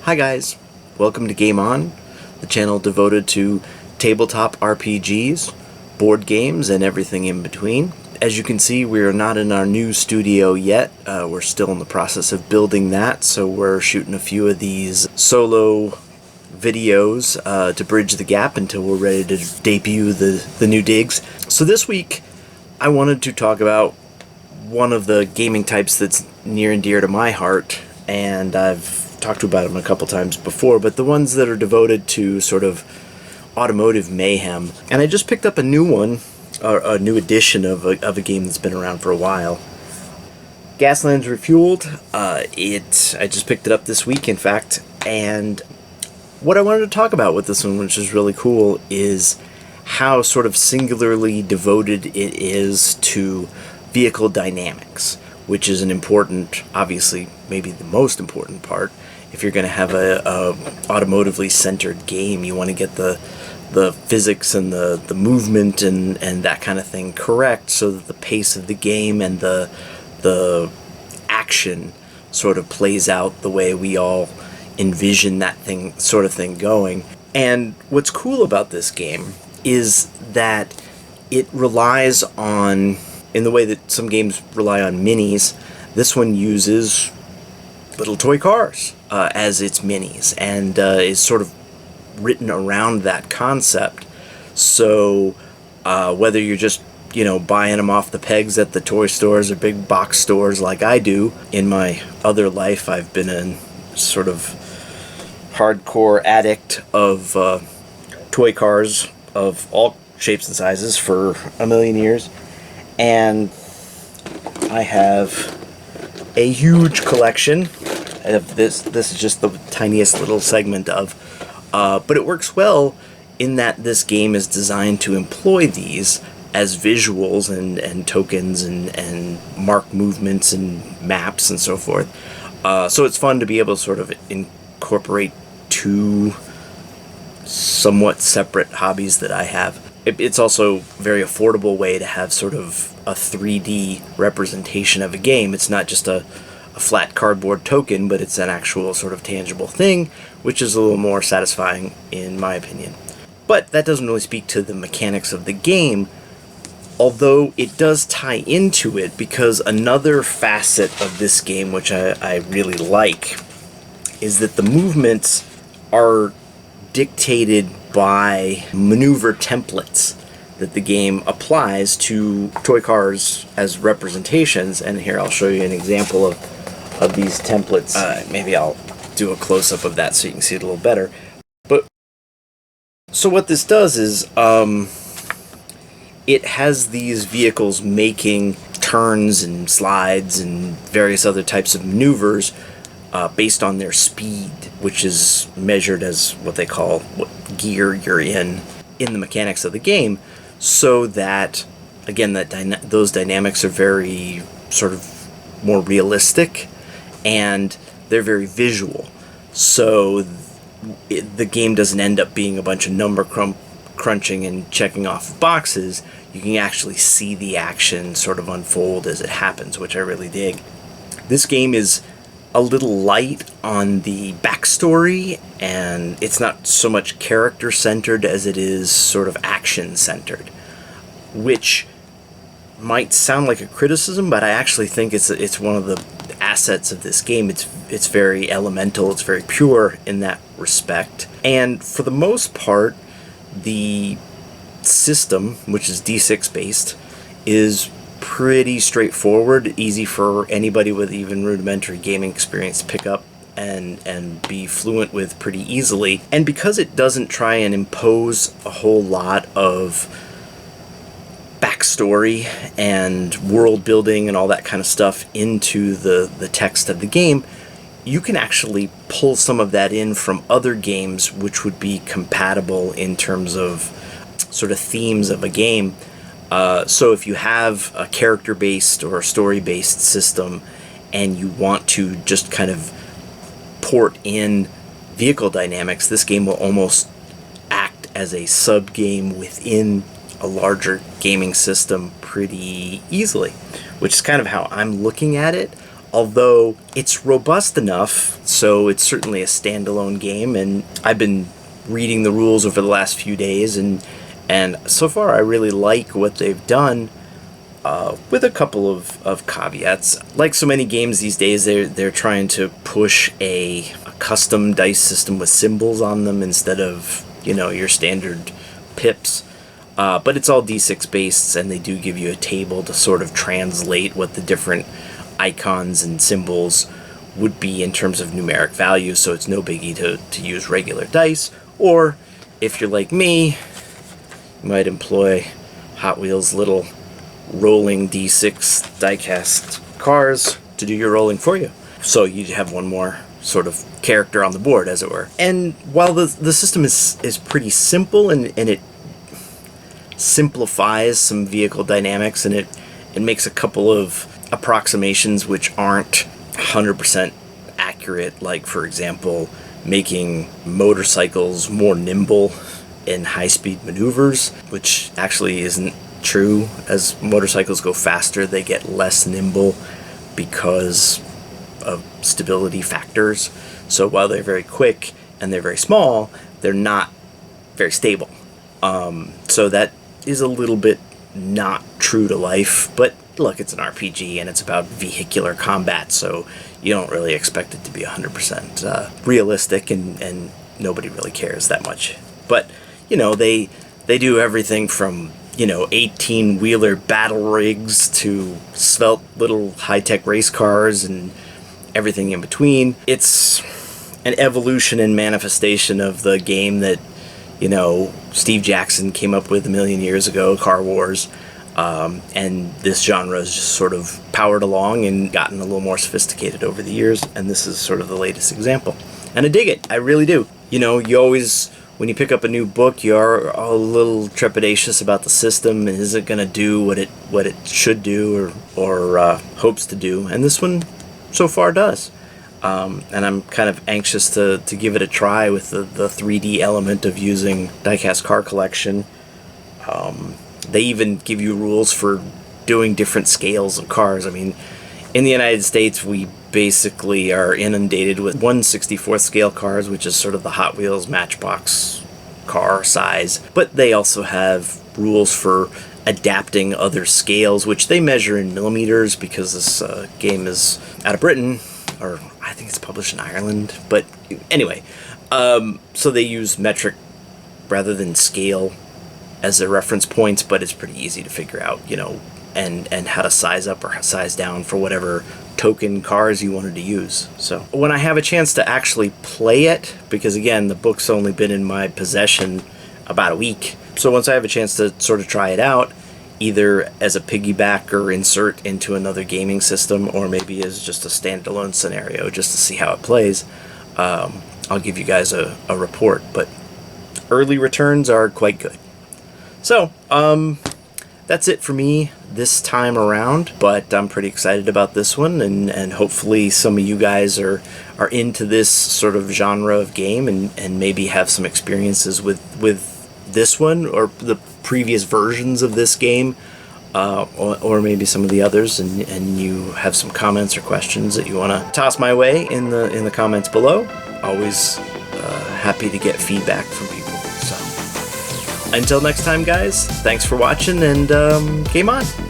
Hi guys, welcome to Game On, the channel devoted to tabletop RPGs, board games, and everything in between. As you can see, we are not in our new studio yet. We're still in the process of building that, so we're shooting a few of these solo videos to bridge the gap until we're ready to debut the new digs. So this week, I wanted to talk about one of the gaming types that's near and dear to my heart, and I've talked about them a couple times before, but the ones that are devoted to sort of automotive mayhem. And I just picked up a new one, or a new edition of a game that's been around for a while. Gaslands Refueled. I just picked it up this week, in fact, and what I wanted to talk about with this one, which is really cool, is how sort of singularly devoted it is to vehicle dynamics, which is an important, obviously, maybe the most important part. If you're going to have a automotively centered game, you want to get the physics and the movement and that kind of thing correct, so that the pace of the game and the action sort of plays out the way we all envision that sort of thing going. And what's cool about this game is that it relies on, in the way that some games rely on minis, this one uses little toy cars as its minis, and is sort of written around that concept. So whether you're just buying them off the pegs at the toy stores or big box stores like I do, in my other life I've been a sort of hardcore addict of toy cars of all shapes and sizes for a million years, and I have a huge collection of this. This is just the tiniest little segment of, but it works well in that this game is designed to employ these as visuals and tokens and mark movements and maps and so forth. So it's fun to be able to sort of incorporate two somewhat separate hobbies that I have. It's also a very affordable way to have sort of a 3D representation of a game. It's not just a flat cardboard token, but it's an actual sort of tangible thing, which is a little more satisfying in my opinion. But that doesn't really speak to the mechanics of the game, although it does tie into it, because another facet of this game, which I really like, is that the movements are dictated by maneuver templates that the game applies to toy cars as representations. And here I'll show you an example of these templates. Maybe I'll do a close-up of that so you can see it a little better. But so what this does is it has these vehicles making turns and slides and various other types of maneuvers based on their speed, which is measured as what they call what gear you're in the mechanics of the game, so that, again, those dynamics are very sort of more realistic, and they're very visual. So the game doesn't end up being a bunch of number crunching and checking off boxes. You can actually see the action sort of unfold as it happens, which I really dig. This game is a little light on the backstory, and it's not so much character-centered as it is sort of action-centered, which might sound like a criticism, but I actually think it's one of the assets of this game. It's very elemental, it's very pure in that respect, and for the most part, the system, which is D6 based, is pretty straightforward, easy for anybody with even rudimentary gaming experience to pick up and be fluent with pretty easily. And because it doesn't try and impose a whole lot of backstory and world building and all that kind of stuff into the text of the game, you can actually pull some of that in from other games which would be compatible in terms of sort of themes of a game. So if you have a character-based or a story-based system and you want to just kind of port in vehicle dynamics, this game will almost act as a sub-game within a larger gaming system pretty easily, which is kind of how I'm looking at it. although it's robust enough, so it's certainly a standalone game, and I've been reading the rules over the last few days, and so far I really like what they've done, with a couple of caveats. Like so many games these days, they're trying to push a custom dice system with symbols on them instead of, you know, your standard pips. But it's all D6 based, and they do give you a table to sort of translate what the different icons and symbols would be in terms of numeric value, so it's no biggie to use regular dice. Or if you're like me, you might employ Hot Wheels' little rolling D6 diecast cars to do your rolling for you. So you have one more sort of character on the board, as it were. And while the system is pretty simple, and it simplifies some vehicle dynamics, and it makes a couple of approximations which aren't 100% accurate, like for example making motorcycles more nimble in high-speed maneuvers, which actually isn't true. As motorcycles go faster, they get less nimble because of stability factors. So while they're very quick and they're very small, they're not very stable. So that is a little bit not true to life, but look, it's an RPG and it's about vehicular combat, so you don't really expect it to be 100% realistic, and nobody really cares that much. But, you know, they do everything from, you know, 18-wheeler battle rigs to svelte little high-tech race cars and everything in between. It's an evolution and manifestation of the game that, you know, Steve Jackson came up with a million years ago, Car Wars. And this genre has just sort of powered along and gotten a little more sophisticated over the years, and this is sort of the latest example. And I dig it, I really do. You know, you always, when you pick up a new book, you're a little trepidatious about the system, and is it going to do what it should do or hopes to do, and this one so far does. And I'm kind of anxious to give it a try with the 3D element of using diecast car collection. They even give you rules for doing different scales of cars. I mean, in the United States, we basically are inundated with 1/64th scale cars, which is sort of the Hot Wheels Matchbox car size. But they also have rules for adapting other scales, which they measure in millimeters, because this game is out of Britain, or I think it's published in Ireland. But anyway, so they use metric rather than scale as their reference points, but it's pretty easy to figure out, you know, and how to size up or size down for whatever token cars you wanted to use. So when I have a chance to actually play it, because again, the book's only been in my possession about a week, so once I have a chance to sort of try it out, either as a piggyback or insert into another gaming system, or maybe as just a standalone scenario just to see how it plays, I'll give you guys a report. But early returns are quite good. So, that's it for me this time around, but I'm pretty excited about this one, and hopefully some of you guys are into this sort of genre of game, and maybe have some experiences with this one, or the previous versions of this game, or maybe some of the others, and you have some comments or questions that you want to toss my way in the comments below. Always happy to get feedback from people. So until next time, guys, thanks for watching, and game on!